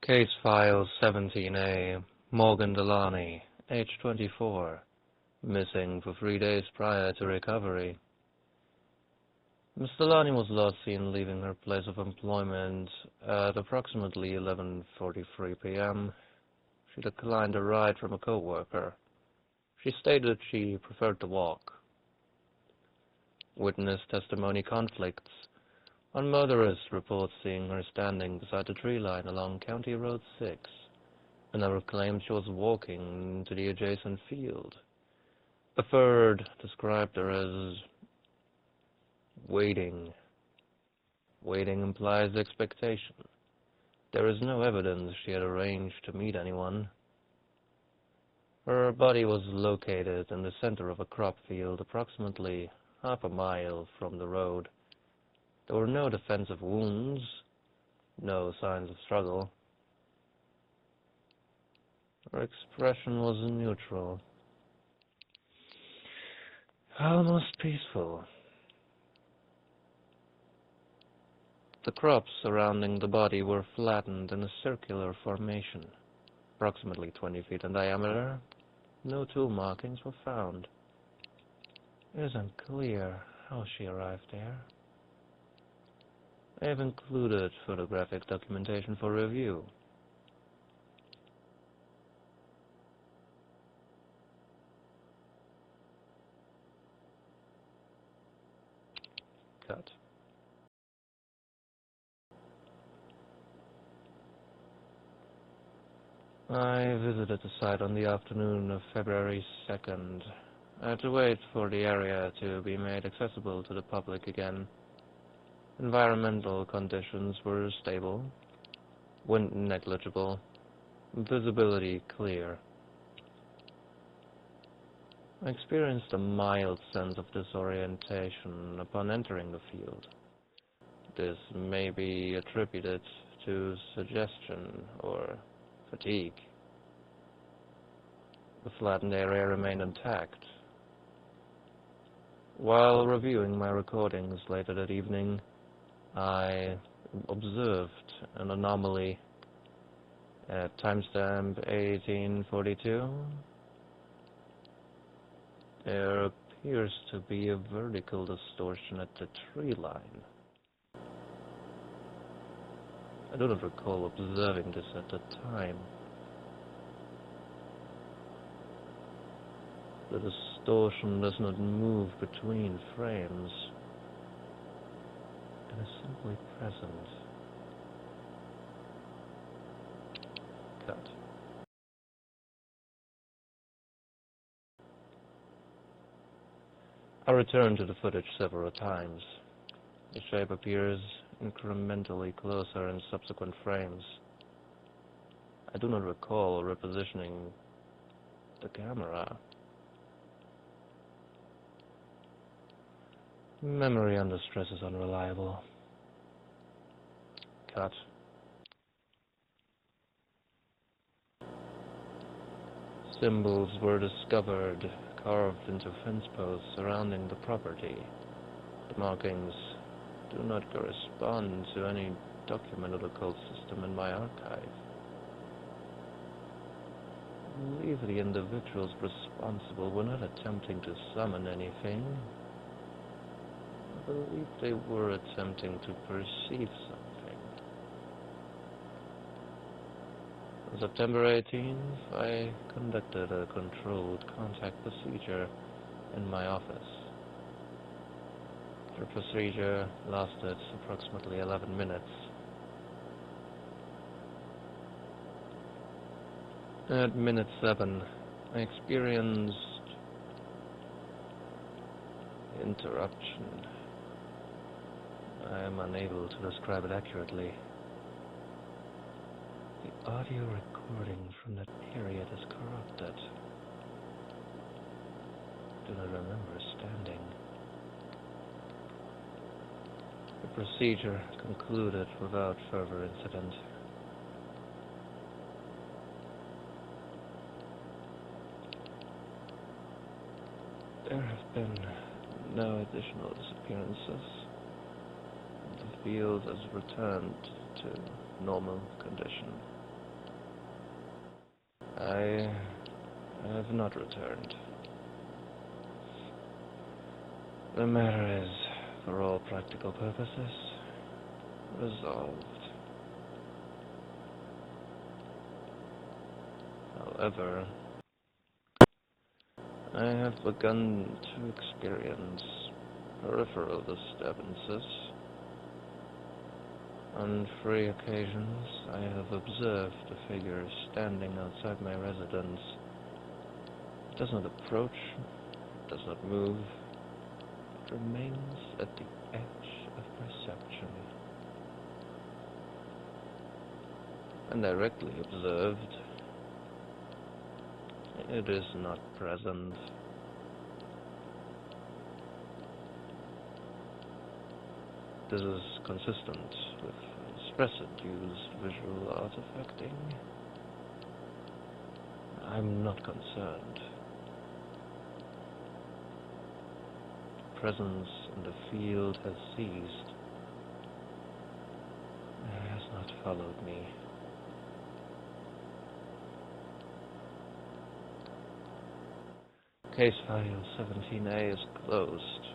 Case File 17A, Morgan Delaney, age 24, missing for 3 days prior to recovery. Ms. Delaney was last seen leaving her place of employment at approximately 11:43 p.m. She declined a ride from a co-worker. She stated she preferred to walk. Witness testimony conflicts. One motorist reports seeing her standing beside the tree line along County Road 6. Another claimed she was walking to the adjacent field. A third described her as waiting. Waiting implies expectation. There is no evidence she had arranged to meet anyone. Her body was located in the center of a crop field approximately half a mile from the road. There were no defensive wounds, no signs of struggle. Her expression was neutral, almost peaceful. The crops surrounding the body were flattened in a circular formation, approximately 20 feet in diameter. No tool markings were found. It is unclear how she arrived there. I have included photographic documentation for review. Cut. I visited the site on the afternoon of February 2nd. I had to wait for the area to be made accessible to the public again. Environmental conditions were stable, wind negligible, visibility clear. I experienced a mild sense of disorientation upon entering the field. This may be attributed to suggestion or fatigue. The flattened area remained intact. While reviewing my recordings later that evening, I observed an anomaly at timestamp 1842. There appears to be a vertical distortion at the tree line. I do not recall observing this at the time. The distortion does not move between frames. It is simply present. Cut. I returned to the footage several times. The shape appears incrementally closer in subsequent frames. I do not recall repositioning the camera. Memory under stress is unreliable. Cut. Symbols were discovered carved into fence posts surrounding the property. The markings do not correspond to any documented occult system in my archive. I believe the individuals responsible were not attempting to summon anything. I believe they were attempting to perceive something. On September 18th, I conducted a controlled contact procedure in my office. The procedure lasted approximately 11 minutes. At minute 7, I experienced interruption. I am unable to describe it accurately. The audio recording from that period is corrupted. I do not remember standing. The procedure concluded without further incident. There have been no additional disappearances. The field has returned to normal condition. I have not returned. The matter is, for all practical purposes, resolved. However, I have begun to experience peripheral disturbances. On free occasions, I have observed a figure standing outside my residence. It does not approach, it does not move, it remains at the edge of perception. And directly observed, it is not present. This is consistent with Espresso-Due's visual artifacting. I'm not concerned. Presence in the field has ceased. It has not followed me. Case file 17A is closed.